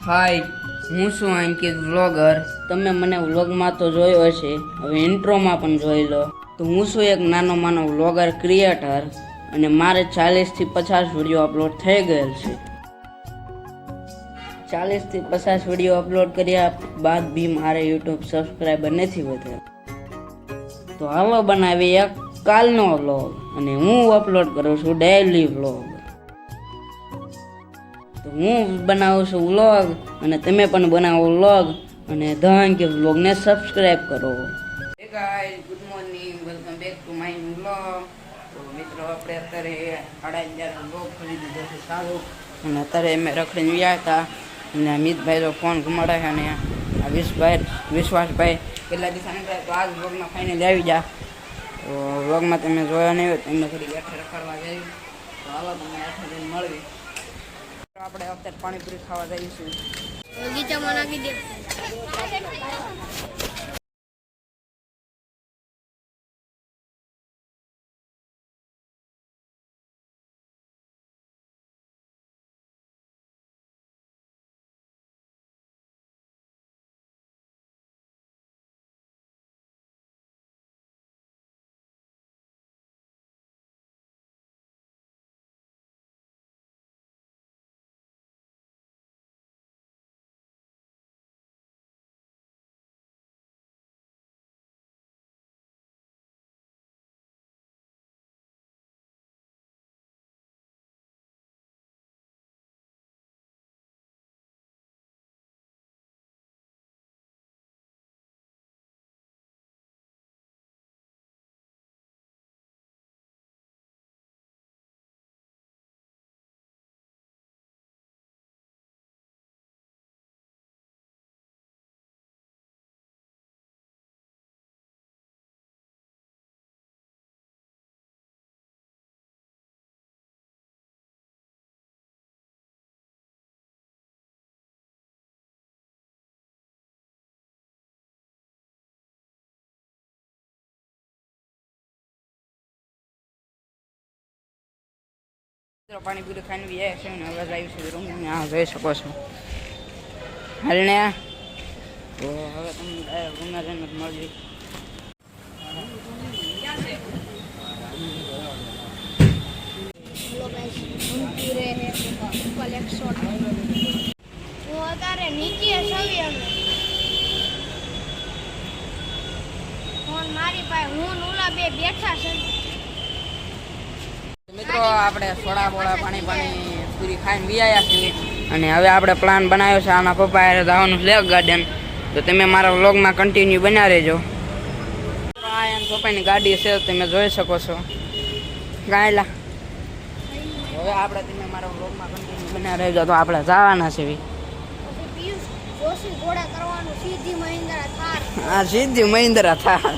હાય, હું છું અંકિત વ્લોગર. તમે મને વ્લોગમાં તો જોયો હશે, હવે ઇન્ટ્રોમાં પણ જોઈ લો. તો હું છું એક નાનો માનો વ્લોગર ક્રિએટર અને મારે 40 થી 50 વિડીયો અપલોડ થઈ ગયેલ છે. 40 થી 50 વિડીયો અપલોડ કર્યા બાદ બી મારે યુટ્યુબ સબસ્ક્રાઈબર નથી વધ્યા. તો હાલો બનાવી એક કાલનો વ્લોગ અને હું અપલોડ કરું છું ડેઈલી વ્લોગ. તો હું બનાવું છું વ્લોગ અને તમે પણ બનાવો વ્લોગ અને ધ અંકિત વ્લોગને સબસ્ક્રાઈબ કરો. હે guys, good morning, welcome back to my vlog. તો મિત્રો, આપણે અત્યારે 11:30 વ્લોગ કરી દીધો છે સારું. અને અત્યારે અમે રખડીને ગયા હતા અને અમિતભાઈ તો ફોન ઘુમાડે છે અને આ વિશ્વાસભાઈ કેટલા દિવસ થાય તો આજ વ્લોગમાં ફાઇનલી આવી જા. તો વ્લોગમાં તમે જોયા નહીં હોય તો એમને થોડી બેઠે રખડવા જઈ. તો હાલો તમને બેઠે જઈને મળવી. આપણે અત્યારે પાણીપુરી ખાવા જઈશું. બગીચામાં નાખી દે. પાણીપુરી ખાઈને બી આવ્યા છે અને હવે આવ્યું છે રૂમ. આ જોઈ શકો છો હાલને. તો હવે તમને રૂમે જઈને મળવી. હું અત્યારે નીચે સવી અમે ફોન મારી પાસે હું ઓલા બે બેઠા છે. મિત્રો, આપણે સોડા બોડા પાણી પૂરી ખાઈને બી આવ્યા છીએ અને હવે આપણે પ્લાન બનાવ્યો છે આના પપ્પા યારે જવાનું લેક ગાર્ડન. તો તમે મારા વ્લોગમાં કન્ટિન્યુ બન્યા રહેજો. આ એમ પપ્પાની ગાડી છે, તમે જોઈ શકો છો. ગાયલા હવે આપણે તમે મારા વ્લોગમાં કન્ટિન્યુ બન્યા રહેજો. તો આપણે જવાના છે. પિયુષ જોશી ઘોડા કરવાનું સીધી મહિન્દ્રા થાર. હા, સીધી મહિન્દ્રા થાર.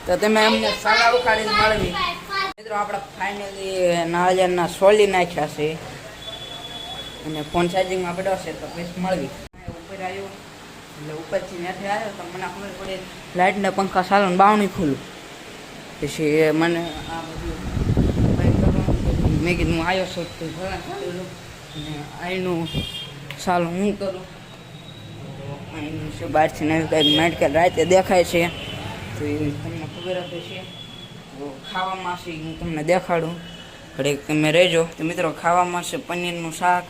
તો તમે અમને સાલા ઉખાડીને મળવી. મિત્રો, આપણે ફાઇનલી નાળિયેરના સોલી નાખ્યા છે અને ફોન ચાર્જિંગમાં પડ્યો છે. તો પછી મળવી ઉપર આવ્યો એટલે ઉપરથી નેઠે આવ્યો તો મને ખબર પડી લાઇટના પંખા ચાલો ને બાવણી ખુલ્લું. પછી મને આ બધું મેં કીધું હું આવ્યો છું તો અને અહીંનું ચાલો હું કરું. અહીંનું શું બહારથી નવી કંઈક મેડિકલ રાતે દેખાય છે તો એ તમને ખબર હશે. તો ખાવામાં છે હું તમને દેખાડું, ઘડીક તમે રહેજો. તો મિત્રો, ખાવામાં છે પનીરનું શાક,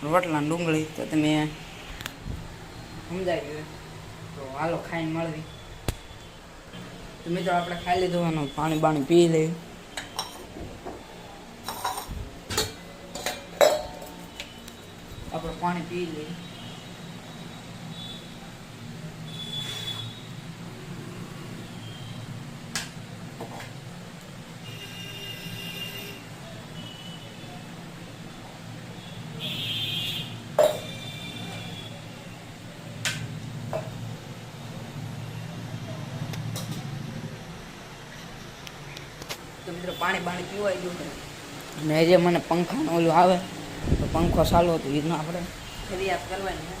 રોટલા, ડુંગળી. તો તમે સમજાય ગયું. તો હાલો ખાઈને મળવી. તો મિત્રો, આપણે ખાઈ લીધું, પાણી બાણી પી લઈએ. આપણે પાણી પી લઈએ. તો મિત્રો, પાણી બાણી પીવાઈ ગયું અને જે મને પંખાનું ઓલું આવે તો પંખો ચાલુ હતો એનું આપણે ફરિયાદ કરવાની.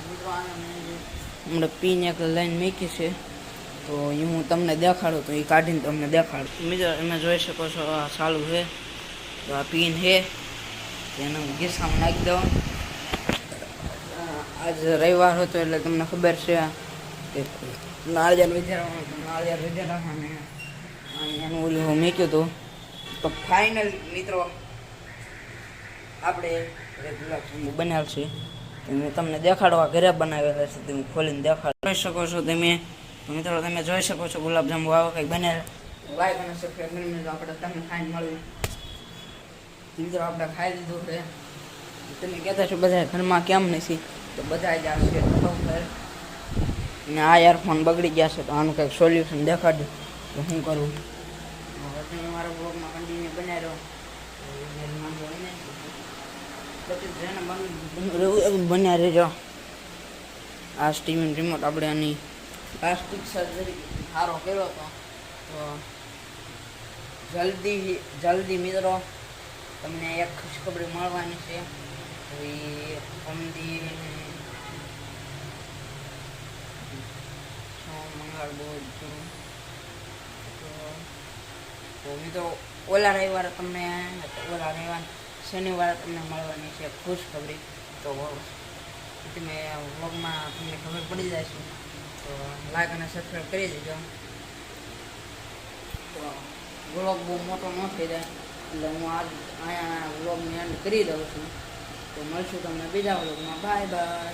મિત્રો, હમણાં પીને એક લાઈન મૂકી છે તો એ હું તમને દેખાડું. તો એ કાઢીને તમને દેખાડું. મિત્રો, તમે જોઈ શકો છો આ ચાલુ છે. તો આ પિન છે એને હું ગીસામાં નાખી દઉં. આજ રવિવાર હતો એટલે તમને ખબર છે કે નાળિયેર વિચારવાનું હતું. નાળિયેર વિચારવા અને એનું ઓલું મૂક્યું હતું. તો ફાઇનલ મિત્રો આપણે ગુલાબજાંબુ બનાવ્યું છે. મેં તમને દેખાડવા ઘરે બનાવેલા છે. તમે ખોલીને જોઈ શકો છો તમે. તો મિત્રો તમે જોઈ શકો છો ગુલાબજાંબુ આવો કંઈક બને. લાઈક અને સબસ્ક્રાઈબ કરીને આપણે તમને ખાઈને મળ્યું. મિત્રો આપણે ખાઈ લીધું છે. તમે કહેતા છો બધા ઘરમાં કેમ નથી, તો બધા જ આવશે ઘર. અને આ ઈયરફોન બગડી ગયા છે તો આનું કંઈક સોલ્યુશન દેખાડ્યું તો શું કરું. હવે તમે મારા બ્લોગમાં કન્ટિન્યુ બનાવી રહો. બન્યા રહેજો. આ સ્ટીમિંગ રિમોટ આપણે આની પ્લાસ્ટિક સર્જરી સારો કર્યો હતો. તો જલ્દી મિત્રો તમને એક ખુશખબરી મળવાની છે. મંગળ બુધ ગુરુ. તો મિત્રો ઓલા રવિવારે શનિવારે તમને મળવાની છે ખુશખબરી. તો તમે વ્લોગમાં તમને ખબર પડી જાય છે. તો લાઈક અને સબસ્ક્રાઈબ કરી દેજો. તો વ્લોગ બહુ મોટો ન થઈ જાય એટલે હું અહીંયા વ્લોગની એન્ડ કરી દઉં છું. તો મળશું તમને બીજા વ્લોગમાં. Bye bye.